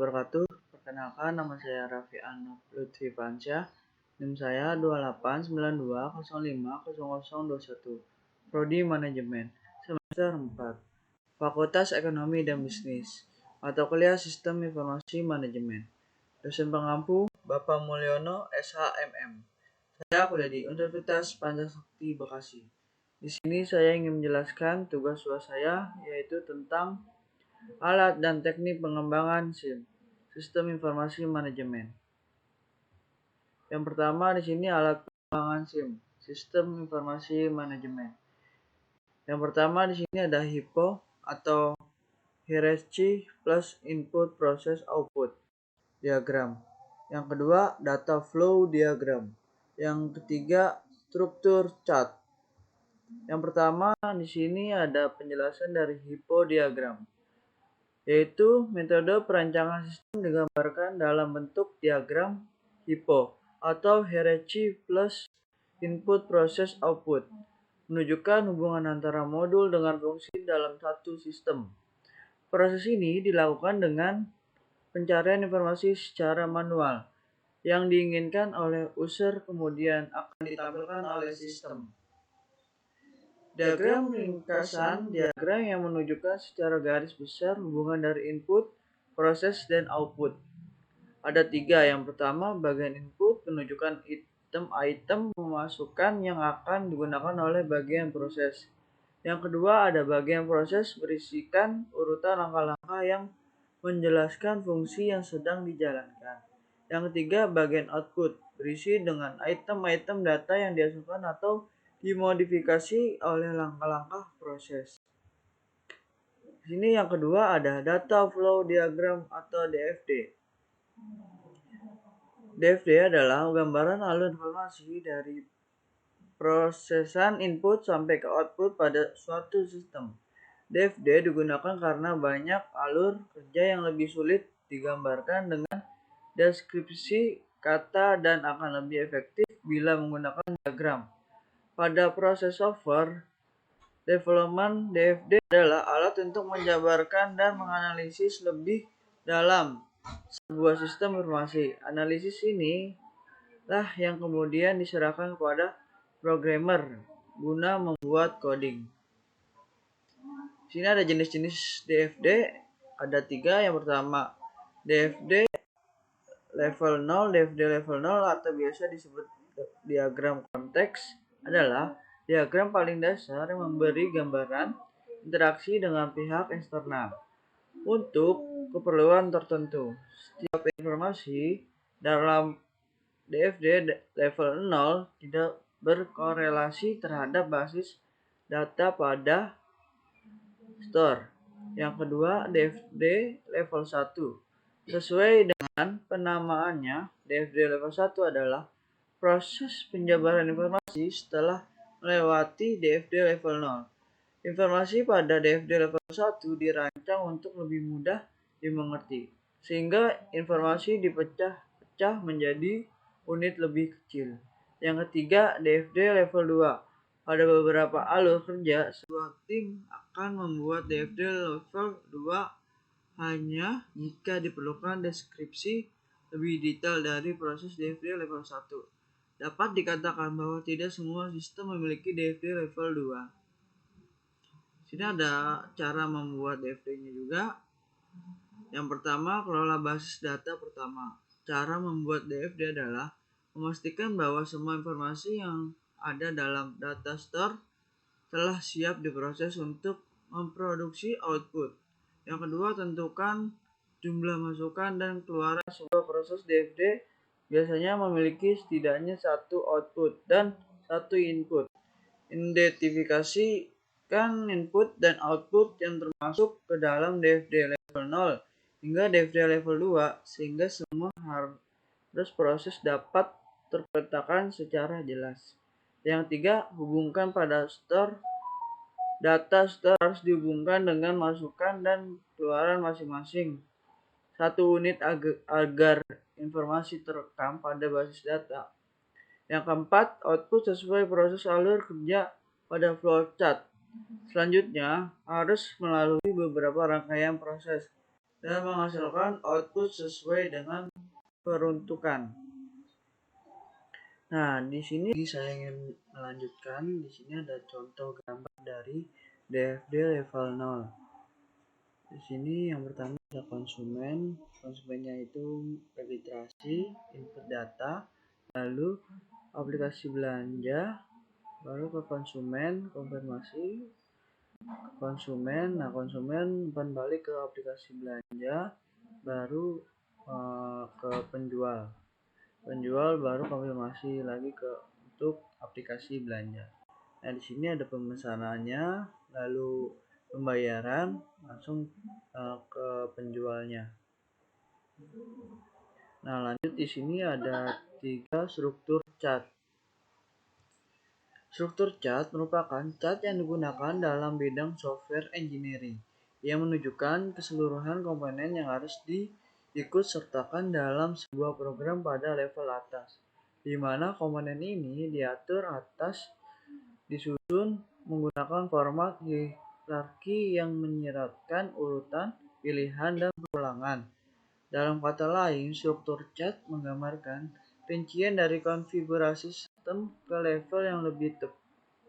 wabarakatuh. Perkenalkan, nama saya Raffi Anop Lutfi Pansyah. NIM saya 2892050021. Prodi Manajemen. Semester 4. Fakultas Ekonomi dan Bisnis. Mata kuliah Sistem Informasi Manajemen. Dosen pengampu Bapak Mulyono SHMM. Saya kuliah di Universitas Pancasakti Bekasi. Di sini saya ingin menjelaskan tugas saya, yaitu tentang alat dan teknik pengembangan SIM, Sistem Informasi Manajemen. Yang pertama di sini alat pengembangan SIM, Sistem Informasi Manajemen. Yang pertama di sini ada HIPO atau Hierarchy plus Input Process Output Diagram. Yang kedua Data Flow Diagram. Yang ketiga Struktur Chart. Yang pertama di sini ada penjelasan dari HIPO diagram, yaitu metode perancangan sistem digambarkan dalam bentuk diagram HIPO atau Hierarchy plus Input Process Output, menunjukkan hubungan antara modul dengan fungsi dalam satu sistem. Proses ini dilakukan dengan pencarian informasi secara manual yang diinginkan oleh user kemudian akan ditampilkan oleh sistem. Diagram ringkasan diagram yang menunjukkan secara garis besar hubungan dari input, proses, dan output. Ada 3. Yang pertama, bagian input menunjukkan item-item pemasukan yang akan digunakan oleh bagian proses. Yang kedua, ada bagian proses berisikan urutan langkah-langkah yang menjelaskan fungsi yang sedang dijalankan. Yang ketiga, bagian output berisi dengan item-item data yang dihasilkan atau dimodifikasi oleh langkah-langkah proses. Di sini yang kedua ada Data Flow Diagram atau DFD. DFD adalah gambaran alur informasi dari prosesan input sampai ke output pada suatu sistem. DFD digunakan karena banyak alur kerja yang lebih sulit digambarkan dengan deskripsi kata dan akan lebih efektif bila menggunakan diagram. Pada proses software development, DFD adalah alat untuk menjabarkan dan menganalisis lebih dalam sebuah sistem informasi. Analisis ini lah yang kemudian diserahkan kepada programmer guna membuat coding. Di sini ada jenis-jenis DFD, ada 3. Yang pertama, DFD level 0. DFD level 0 atau biasa disebut diagram konteks adalah diagram paling dasar yang memberi gambaran interaksi dengan pihak eksternal untuk keperluan tertentu. Setiap informasi dalam DFD level 0 tidak berkorelasi terhadap basis data pada store. Yang kedua, DFD level 1. Sesuai dengan penamaannya, DFD level 1 adalah proses penjabaran informasi setelah melewati DFD level 0. Informasi pada DFD level 1 dirancang untuk lebih mudah dimengerti, sehingga informasi dipecah-pecah menjadi unit lebih kecil. Yang ketiga, DFD level 2. Pada beberapa alur kerja, sebuah tim akan membuat DFD level 2 hanya jika diperlukan deskripsi lebih detail dari proses DFD level 1. Dapat dikatakan bahwa tidak semua sistem memiliki DFD level 2. Sini ada cara membuat DFD-nya juga. Yang pertama, kelola basis data pertama. Cara membuat DFD adalah memastikan bahwa semua informasi yang ada dalam data store telah siap diproses untuk memproduksi output. Yang kedua, tentukan jumlah masukan dan keluaran sebuah proses DFD biasanya memiliki setidaknya 1 output dan 1 input. Identifikasikan input dan output yang termasuk ke dalam DFD level 0 hingga DFD level 2 sehingga semua harus proses dapat terpetakan secara jelas. Yang tiga, hubungkan pada store. Data store harus dihubungkan dengan masukan dan keluaran masing-masing 1 unit agar informasi terekam pada basis data. Yang keempat, output sesuai proses alur kerja pada flowchart. Selanjutnya, harus melalui beberapa rangkaian proses dan menghasilkan output sesuai dengan peruntukan. Nah, di sini saya ingin melanjutkan. Di sini ada contoh gambar dari DFD level 0. Di sini yang pertama ada konsumen. Konsumennya itu registrasi, input data, lalu aplikasi belanja, baru ke konsumen, konfirmasi konsumen. Nah, konsumen balik ke aplikasi belanja, baru ke penjual. Penjual baru konfirmasi lagi untuk aplikasi belanja. Nah, di sini ada pemesanannya, lalu pembayaran langsung ke penjualnya. Nah, lanjut di sini ada 3 struktur chart. Struktur chart merupakan chart yang digunakan dalam bidang software engineering yang menunjukkan keseluruhan komponen yang harus diikut sertakan dalam sebuah program pada level atas, di mana komponen ini diatur atas disusun menggunakan format hierarki yang menyiratkan urutan, pilihan, dan perulangan. Dalam kata lain, struktur chart menggambarkan rincian dari konfigurasi sistem ke level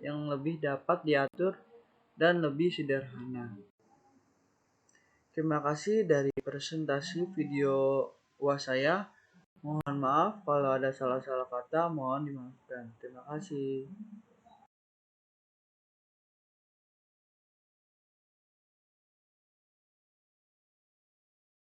yang lebih dapat diatur dan lebih sederhana. Terima kasih dari presentasi video UAS saya. Mohon maaf kalau ada salah-salah kata, mohon dimaafkan. Terima kasih.